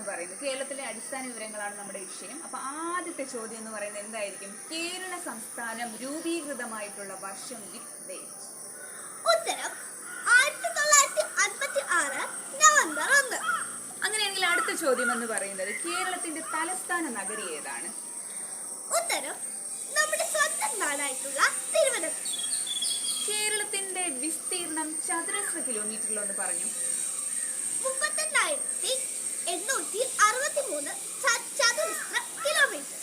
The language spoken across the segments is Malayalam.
പറയുന്നത്. കേരളത്തിലെ അടിസ്ഥാന വിവരങ്ങളാണ് നമ്മുടെ വിഷയം. അപ്പൊ ആദ്യത്തെ ചോദ്യം എന്ന് പറയുന്നത് എന്തായിരിക്കും? കേരള സംസ്ഥാനം രൂപീകൃതമായിട്ടുള്ള വർഷം വിത്ത് ഡേറ്റ്. ഉത്തരം 1956 നവംബർ 1. അങ്ങനെയാണെങ്കിൽ അടുത്ത ചോദ്യം എന്ന് പറയുന്നത് കേരളത്തിന്റെ തലസ്ഥാന നഗരി ഏതാണ്? ഉത്തരം നമ്മുടെ സ്വന്തം നാടായിട്ടുള്ള തിരുവനന്തപുരം. കേരളത്തിന്റെ വിസ്തീർണം ചതുരശ്ര കിലോമീറ്ററിൽ ഒന്ന് പറഞ്ഞു. 3863 ചതുരശ്ര കിലോമീറ്റർ.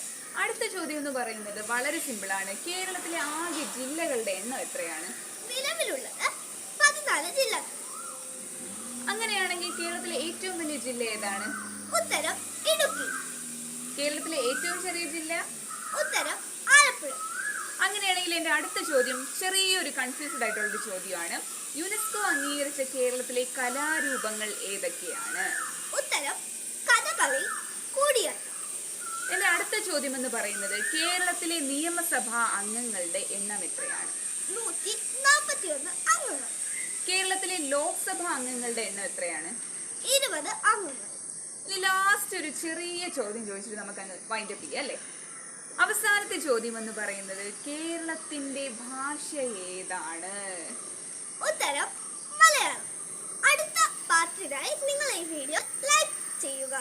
അടുത്ത ചോദ്യം എന്ന് പറയുന്നത് വളരെ സിമ്പിൾ ആണ്. കേരളത്തിലെ ആകെ ജില്ലകളുടെ എണ്ണം എത്രയാണ്? നിലവിലുള്ളത് 14 ജില്ലകൾ. അങ്ങനെയാണെങ്കിൽ കേരളത്തിലെ ഏറ്റവും വലിയ ജില്ല ഏതാണ്? ഉത്തരം ഇടുക്കി. കേരളത്തിലെ ഏറ്റവും ചെറിയ ജില്ല? ഉത്തരം ആലപ്പുഴ. അങ്ങനെയാണെങ്കിൽ എന്റെ അടുത്ത ചോദ്യം ചെറിയൊരു കൺഫ്യൂസ്ഡ് ആയിട്ടുള്ളൊരു ചോദ്യമാണ്. യുനെസ്കോ അംഗീകരിച്ച കേരളത്തിലെ കലാരൂപങ്ങൾ ഏതൊക്കെയാണ്? ഉത്തരം കഥകളി, കൂടിയാട്ടം. എന്റെ അടുത്ത ചോദ്യം എന്ന് പറയുന്നത് കേരളത്തിലെ നിയമസഭാ അംഗങ്ങളുടെ എണ്ണം എത്രയാണ്? 141 അംഗങ്ങൾ. കേരളത്തിലെ ലോക്സഭാ അംഗങ്ങളുടെ എണ്ണം എത്രയാണ്? 20 അംഗങ്ങൾ. ഇനി ലാസ്റ്റ് ഒരു ചെറിയ ചോദ്യം ചോദിച്ചിട്ട് നമുക്ക് അങ്ങ് വൈൻഡപ്പ് ചെയ്യാം അല്ലേ? അവസാനത്തെ ചോദ്യം എന്ന് പറയുന്നത് കേരളത്തിന്റെ ഭാഷ ഏതാണ്? ഉത്തരം മലയാളം. അടുത്ത പാർട്ടിനായി നിങ്ങൾ ഈ വീഡിയോ ലൈക്ക് ചെയ്യുക.